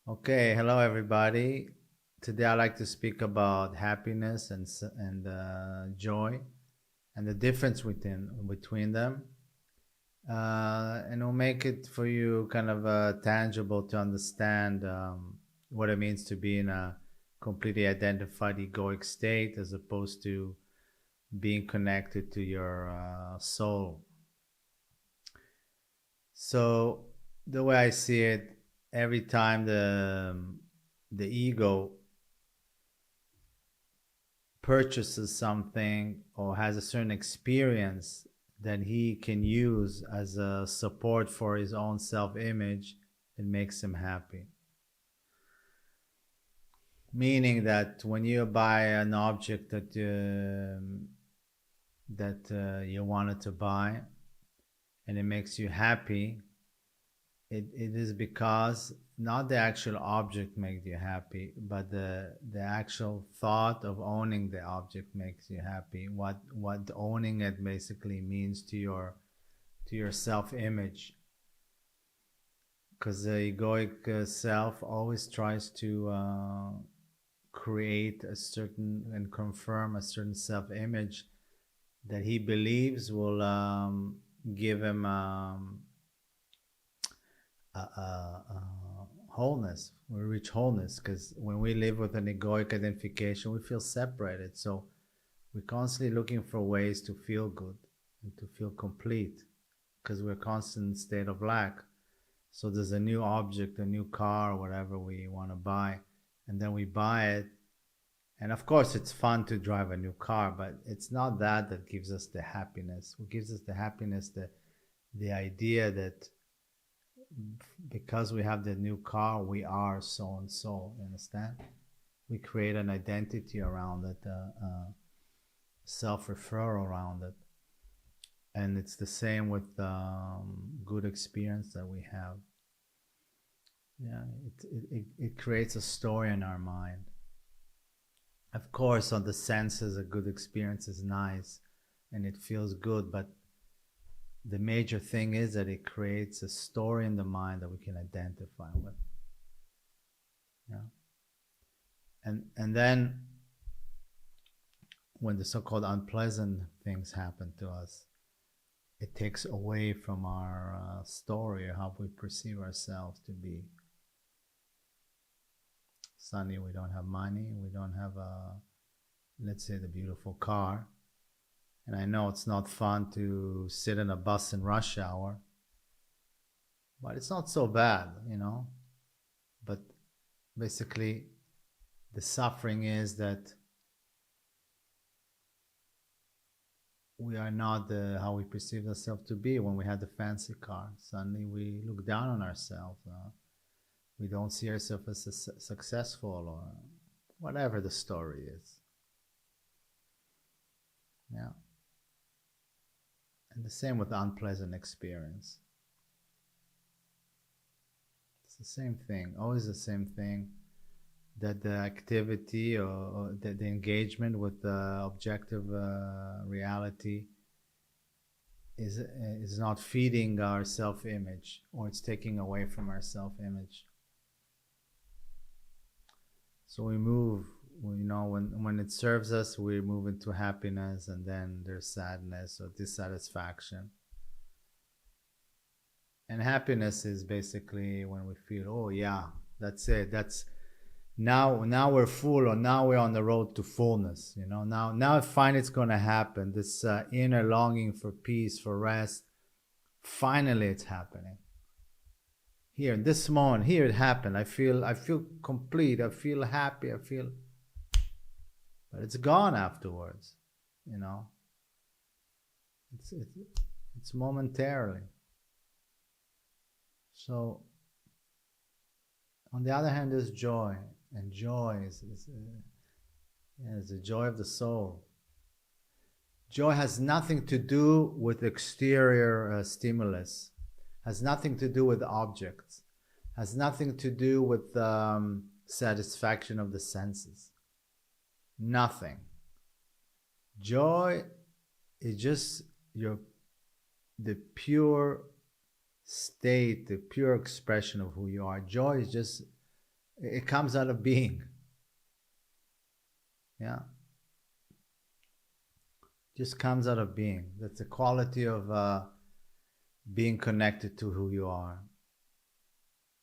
Okay, hello everybody. Today I'd like to speak about happiness and joy and the difference between them, and we'll make it for you kind of tangible to understand what it means to be in a completely identified egoic state as opposed to being connected to your soul. So the way I see it, every time the ego purchases something or has a certain experience that he can use as a support for his own self image, it makes him happy. Meaning that when you buy an object that you wanted to buy and it makes you happy, it is because not the actual object makes you happy, but the actual thought of owning the object makes you happy. What owning it basically means to your self image, because the egoic self always tries to create a certain and confirm a certain self image that he believes will give him wholeness. We reach wholeness because when we live with an egoic identification, we feel separated. So we're constantly looking for ways to feel good and to feel complete because we're constant state of lack. So there's a new object, a new car, whatever we want to buy, and then we buy it. And of course, it's fun to drive a new car, but it's not that that gives us the happiness. What gives us the happiness, the idea that because we have the new car, we are so and so. You understand? We create an identity around it, self-referral around it, and it's the same with good experience that we have. Yeah, it creates a story in our mind. Of course, on the senses, a good experience is nice, and it feels good, but the major thing is that it creates a story in the mind that we can identify with. Yeah. And then when the so-called unpleasant things happen to us, it takes away from our story or how we perceive ourselves to be. Suddenly we don't have money, we don't have a, let's say, the beautiful car. And I know it's not fun to sit in a bus in rush hour, but it's not so bad, you know. But basically, the suffering is that we are not how we perceive ourselves to be when we had the fancy car. Suddenly we look down on ourselves. We don't see ourselves as successful or whatever the story is. Yeah. And the same with unpleasant experience. It's the same thing, always the same thing. That the activity or the engagement with the objective reality is not feeding our self-image, or it's taking away from our self-image. So we move, you know, when it serves us, we move into happiness, and then there's sadness or dissatisfaction. And happiness is basically when we feel, oh yeah, that's it, that's now we're full, or now we're on the road to fullness, you know. Now finally it's going to happen, this inner longing for peace, for rest. Finally it's happening here in this moment. Here it happened. I feel complete, I feel happy, I feel, but it's gone afterwards, you know. It's momentarily. So on the other hand, there's joy, and joy is the joy of the soul. Joy has nothing to do with exterior stimulus, has nothing to do with objects, has nothing to do with satisfaction of the senses. Nothing. Joy is just your the pure state, the pure expression of who you are. Joy is just It comes out of being. Yeah, just comes out of being. That's the quality of being connected to who you are.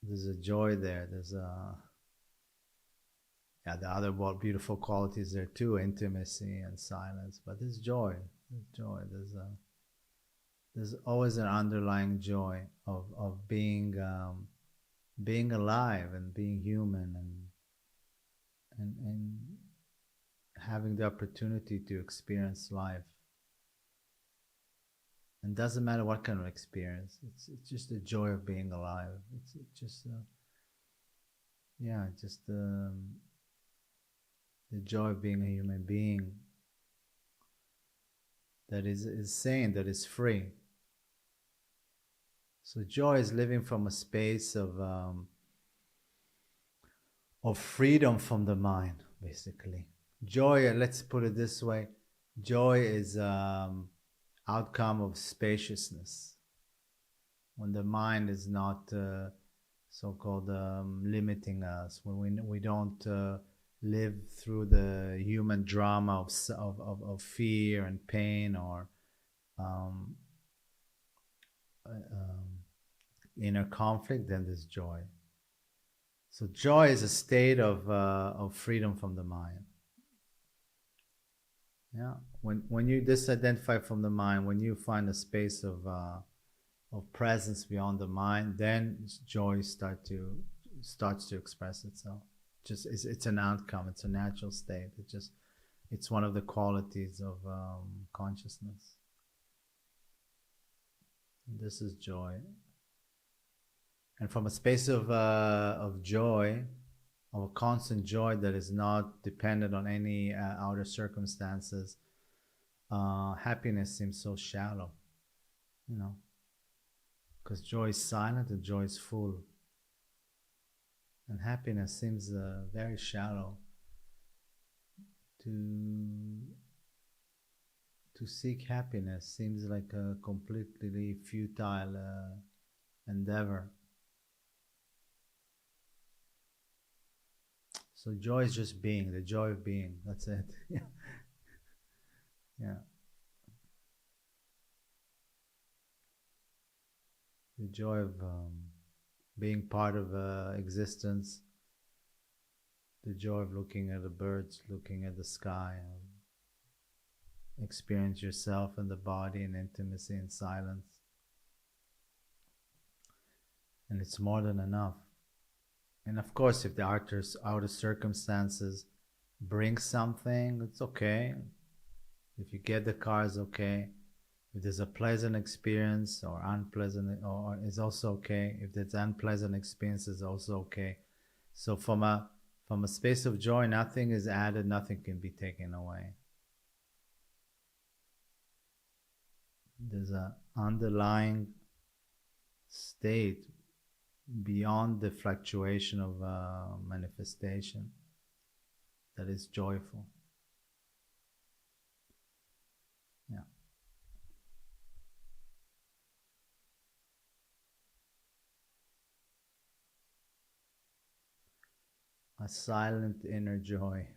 There's a joy there. There's a, yeah, the other beautiful qualities there too, intimacy and silence. But there's joy. There's joy. There's always an underlying joy of being alive and being human and having the opportunity to experience life. And doesn't matter what kind of experience. It's just the joy of being alive. It's just yeah, just the joy of being a human being that is sane, that is free. So joy is living from a space of freedom from the mind, basically. Joy, let's put it this way: joy is outcome of spaciousness. When the mind is not so-called limiting us, when we don't live through the human drama of fear and pain or um, inner conflict, then there's joy. So joy is a state of freedom from the mind. Yeah, when you disidentify from the mind, when you find a space of presence beyond the mind, then joy starts to express itself. Just it's an outcome. It's a natural state. It's one of the qualities of consciousness. This is joy, and from a space of joy, of a constant joy that is not dependent on any outer circumstances, happiness seems so shallow, you know, because joy is silent and joy is full. And happiness seems very shallow. To seek happiness seems like a completely futile endeavor. So joy is just being, the joy of being. That's it. Yeah. The joy of being part of existence. The joy of looking at the birds, looking at the sky, experience yourself and the body in intimacy and silence. And it's more than enough. And of course, if the outer circumstances bring something, it's okay. If you get the car, it's okay. If there's a pleasant experience or unpleasant, or it's also okay. If there's unpleasant experience, it's also okay. So from a space of joy, nothing is added, nothing can be taken away. There's an underlying state beyond the fluctuation of manifestation that is joyful. Yeah. A silent inner joy.